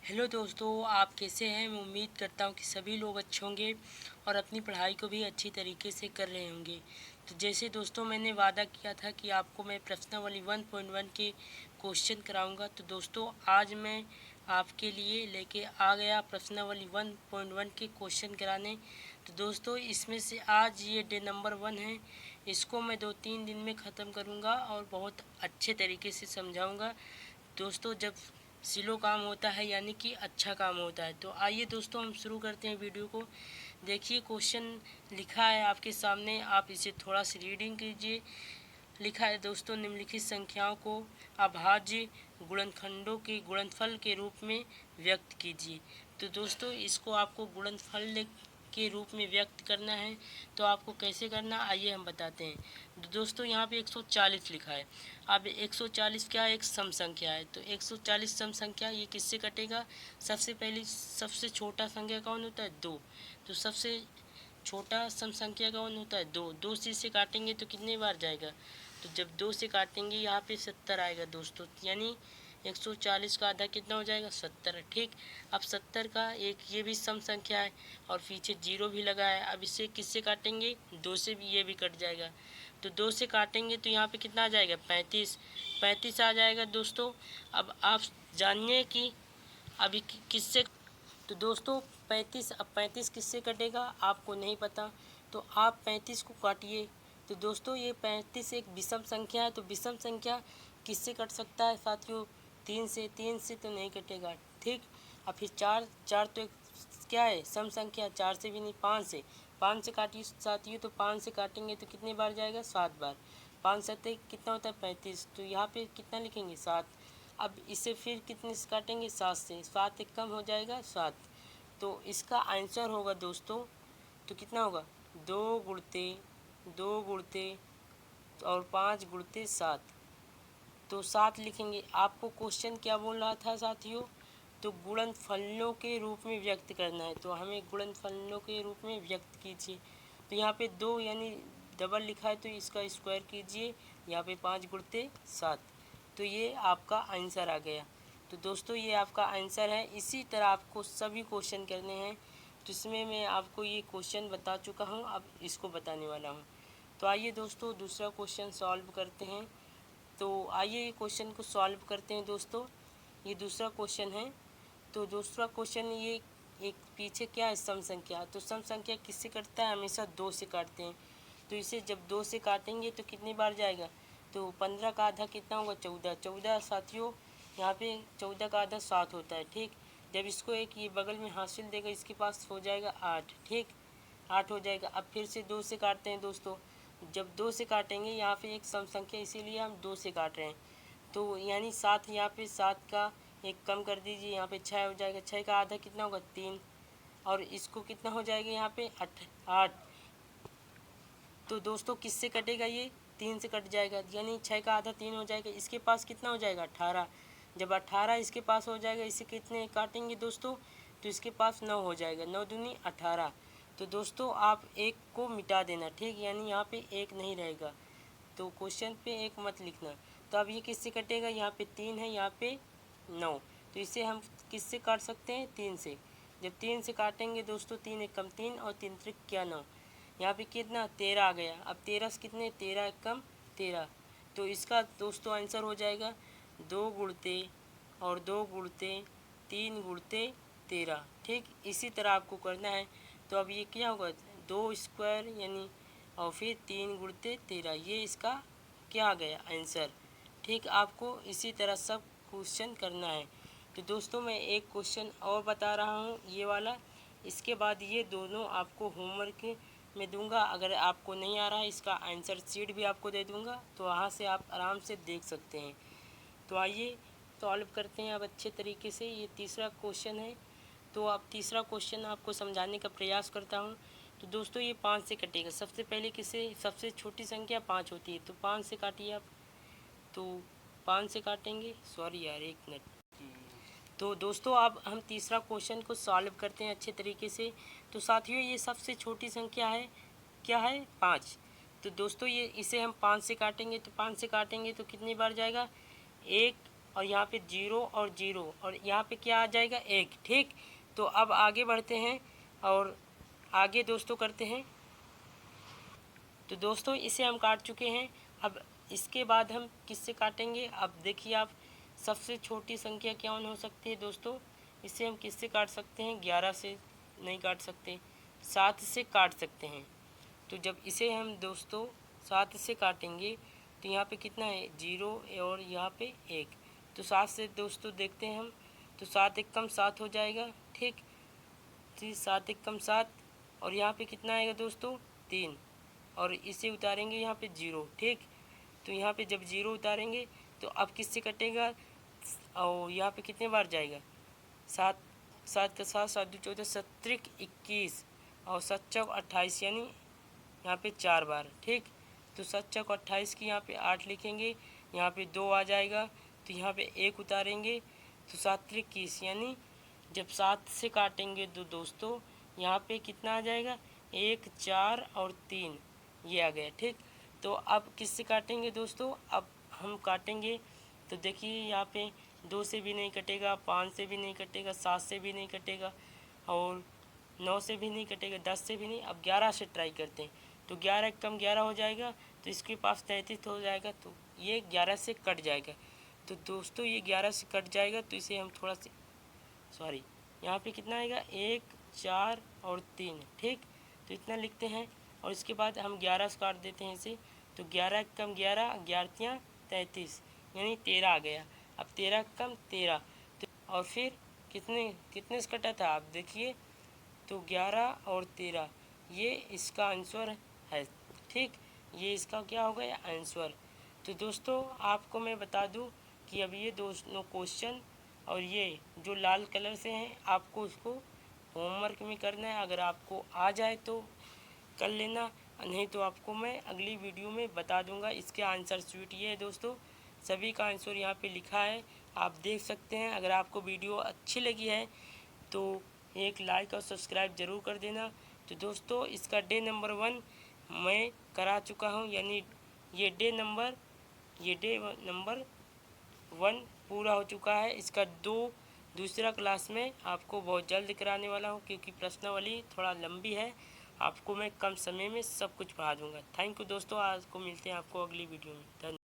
Hello दोस्तों, आप कैसे हैं। मैं उम्मीद करता हूँ कि सभी लोग अच्छे होंगे और अपनी पढ़ाई को भी अच्छी तरीके से कर रहे होंगे। तो जैसे दोस्तों मैंने वादा किया था कि आपको मैं प्रश्नावली 1.1 के क्वेश्चन कराऊंगा, तो दोस्तों आज मैं आपके लिए लेके आ गया प्रश्नावली 1.1 के क्वेश्चन कराने। तो दोस्तों इसमें से आज ये डे नंबर 1 है। इसको मैं 2-3 दिन में ख़त्म करूँगा और बहुत अच्छे तरीके से समझाऊँगा। दोस्तों जब स्लो काम होता है यानी कि अच्छा काम होता है। तो आइए दोस्तों हम शुरू करते हैं वीडियो को। देखिए क्वेश्चन लिखा है आपके सामने, आप इसे थोड़ा सी रीडिंग कीजिए। लिखा है दोस्तों, निम्नलिखित संख्याओं को अभाज्य गुणनखंडों के गुणनफल के रूप में व्यक्त कीजिए। तो दोस्तों इसको आपको गुणनफल के रूप में व्यक्त करना है। तो आपको कैसे करना, आइए हम बताते हैं। तो दोस्तों यहाँ पे 140 लिखा है। अब 140 क्या है, एक सम संख्या है। तो 140 सम संख्या, ये किससे कटेगा। सबसे पहली सबसे छोटा संख्या कौन होता है, 2। तो सबसे छोटा सम संख्या कौन होता है, 2। 2 से काटेंगे तो कितने बार जाएगा। तो जब 2 से काटेंगे यहाँ पे 70 आएगा दोस्तों, यानी 140 का आधा कितना हो जाएगा, 70। ठीक, अब 70 का एक ये भी सम संख्या है और पीछे 0 भी लगा है। अब इसे किससे काटेंगे, 2 से भी, ये भी कट जाएगा। तो 2 से काटेंगे तो यहाँ पे कितना आ जाएगा, 35। 35 आ जाएगा दोस्तों। अब आप जानिए कि अभी किससे। तो दोस्तों 35, अब 35 किससे कटेगा आपको नहीं पता, तो आप 35 को काटिए। तो दोस्तों ये 35 एक विषम संख्या है, तो विषम संख्या किससे कट सकता है साथियों, 3 से। 3 से तो नहीं कटेगा। ठीक, अब फिर 4। 4 तो एक क्या है, सम संख्या, 4 से भी नहीं, 5 से। 5 से काटिए साथियों, तो 5 से काटेंगे तो कितने बार जाएगा, 7 बार। 5 7 कितना होता है, 35। तो यहाँ पे कितना लिखेंगे, 7। अब इसे फिर कितने से काटेंगे, 7 से। 7 एक कम हो जाएगा, 7। तो इसका आंसर होगा दोस्तों, तो कितना होगा, 2 गुणते 2 गुणते और 5 गुणते 7। तो 7 लिखेंगे। आपको क्वेश्चन क्या बोल रहा था साथियों, तो गुणनफलों के रूप में व्यक्त करना है, तो हमें गुणनफलों के रूप में व्यक्त कीजिए। तो यहाँ पे 2 यानी डबल लिखा है, तो इसका स्क्वायर कीजिए। यहाँ पे 5 गुणते 7। तो ये आपका आंसर आ गया। तो दोस्तों ये आपका आंसर है। इसी तरह आपको सभी क्वेश्चन करने हैं। तो इसमें मैं आपको ये क्वेश्चन बता चुका हूँ, अब इसको बताने वाला हूँ। तो आइए दोस्तों दूसरा क्वेश्चन सॉल्व करते हैं। तो आइए ये क्वेश्चन को सॉल्व करते हैं दोस्तों। ये दूसरा क्वेश्चन है। तो दूसरा क्वेश्चन ये एक पीछे क्या है, सम संख्या। तो सम संख्या किससे कटता है, हमेशा 2 से काटते हैं। तो इसे जब 2 से काटेंगे तो कितनी बार जाएगा, तो 15 का आधा कितना होगा, 14। 14 साथियों यहाँ पे 14 का आधा 7 होता है। ठीक, जब इसको एक ये बगल में हासिल देगा, इसके पास हो जाएगा 8। ठीक, 8 हो जाएगा। अब फिर से 2 से काटते हैं दोस्तों। जब 2 से काटेंगे, यहाँ पे एक सम संख्या इसीलिए हम 2 से काट रहे हैं। तो यानी 7, यहाँ पे 7 का एक कम कर दीजिए, यहाँ पे 6 हो जाएगा। 6 का आधा कितना होगा, 3। और इसको कितना हो जाएगा, यहाँ पे 8। तो दोस्तों किससे कटेगा, ये 3 से कट जाएगा, यानी 6 का आधा 3 हो जाएगा। इसके पास कितना हो जाएगा, 18। जब 18 इसके पास हो जाएगा, इसे कितने काटेंगे दोस्तों, तो इसके पास 9 हो जाएगा। 9 दूनी 18। तो दोस्तों आप एक को मिटा देना। ठीक, यानी यहाँ पे एक नहीं रहेगा, तो क्वेश्चन पे एक मत लिखना। तो अब ये किससे कटेगा, यहाँ पे 3 है, यहाँ पे 9। तो इसे हम किससे काट सकते हैं, 3 से। जब 3 से काटेंगे दोस्तों, 3 एक कम 3 और 3 त्रिक क्या 9। यहाँ पे कितना, 13 आ गया। अब 13 से कितने, 13 एक कम 13। तो इसका दोस्तों आंसर हो जाएगा 2 गुणते और 2 गुणते 3 गुणते 13। ठीक, इसी तरह आपको करना है। तो अब ये क्या होगा, 2 स्क्वायर यानी और फिर 3 गुणते 13, ये इसका क्या आ गया, आंसर। ठीक, आपको इसी तरह सब क्वेश्चन करना है। तो दोस्तों मैं एक क्वेश्चन और बता रहा हूँ, ये वाला। इसके बाद ये दोनों आपको होमवर्क में दूंगा। अगर आपको नहीं आ रहा है, इसका आंसर शीट भी आपको दे दूंगा, तो वहाँ से आप आराम से देख सकते हैं। तो आइए सॉल्व करते हैं अब अच्छे तरीके से। ये तीसरा क्वेश्चन है। तो अब तीसरा क्वेश्चन आपको समझाने का प्रयास करता हूँ। तो दोस्तों ये 5 से कटेगा। सबसे पहले किसे, सबसे छोटी संख्या 5 होती है, तो 5 से काटिए आप। तो 5 से काटेंगे, सॉरी यार, एक मिनट। तो दोस्तों अब हम तीसरा क्वेश्चन को सॉल्व करते हैं अच्छे तरीके से। तो साथियों ये सबसे छोटी संख्या है, क्या है, 5। तो दोस्तों ये इसे हम 5 से काटेंगे, तो 5 से काटेंगे तो कितनी बार जाएगा, 1 और यहाँ पे 0 और 0 और यहाँ पे क्या आ जाएगा 1। ठीक, तो अब आगे बढ़ते हैं और आगे दोस्तों करते हैं। तो दोस्तों इसे हम काट चुके हैं। अब इसके बाद हम किससे काटेंगे? अब देखिए आप, सबसे छोटी संख्या क्या हो सकती है दोस्तों? इसे हम किससे काट सकते हैं? 11 से नहीं काट सकते, 7 से काट सकते हैं। तो जब इसे हम दोस्तों 7 से काटेंगे तो यहाँ पे कितना है 0 और यहाँ पे 1। तो 7 से दोस्तों देखते हैं हम, तो 7 एक कम 7 हो जाएगा। ठीक, तो 7 एक कम 7 और यहाँ पे कितना आएगा दोस्तों 3 और इसे उतारेंगे यहाँ पे 0। ठीक, तो यहाँ पे जब 0 उतारेंगे तो अब किससे कटेगा? और यहाँ पे कितने बार जाएगा? 7 7 का 7 7 2 14 7 21 और 7 चौक 28 यानी यहाँ पे 4 बार। ठीक, तो 7 चौक 28 की यहाँ पे 8 लिखेंगे, यहाँ पे 2 आ जाएगा, तो यहाँ पे 1 उतारेंगे तो 7 21 यानी जब 7 से काटेंगे तो दोस्तों यहाँ पे कितना आ जाएगा 1 4 और 3 ये आ गया। ठीक, तो अब किससे काटेंगे दोस्तों? अब हम काटेंगे तो देखिए यहाँ पे 2 से भी नहीं कटेगा, 5 से भी नहीं कटेगा, 7 से भी नहीं कटेगा और 9 से भी नहीं कटेगा, 10 से भी नहीं। अब 11 से ट्राई करते हैं, तो 11 कम 11 हो जाएगा, तो इसके पास 33 हो जाएगा, तो ये 11 से कट जाएगा। तो दोस्तों ये 11 से कट जाएगा, तो इसे हम थोड़ा सा सॉरी यहाँ पे कितना आएगा 1 4 और 3। ठीक, तो इतना लिखते हैं और इसके बाद हम 11 से काट देते हैं इसे, तो 11 कम 11 11 33 यानी 13 आ गया। अब 13 कम 13 तो और फिर कितने कितने से कटा था आप देखिए, तो 11 और 13 ये इसका आंसर है। ठीक, ये इसका क्या हो गया आंसर। तो दोस्तों आपको मैं बता दूं कि अब ये दोनों क्वेश्चन और ये जो लाल कलर से हैं आपको उसको होमवर्क में करना है। अगर आपको आ जाए तो कर लेना, नहीं तो आपको मैं अगली वीडियो में बता दूंगा। इसके आंसर शीट ये है दोस्तों, सभी का आंसर यहाँ पे लिखा है, आप देख सकते हैं। अगर आपको वीडियो अच्छी लगी है तो एक लाइक और सब्सक्राइब ज़रूर कर देना। तो दोस्तों इसका डे नंबर 1 मैं करा चुका हूँ, यानी ये डे नंबर 1 पूरा हो चुका है। इसका दूसरा क्लास में आपको बहुत जल्द कराने वाला हूँ, क्योंकि प्रश्नावली थोड़ा लंबी है, आपको मैं कम समय में सब कुछ पढ़ा दूँगा। थैंक यू दोस्तों, आज को मिलते हैं आपको अगली वीडियो में। धन्यवाद।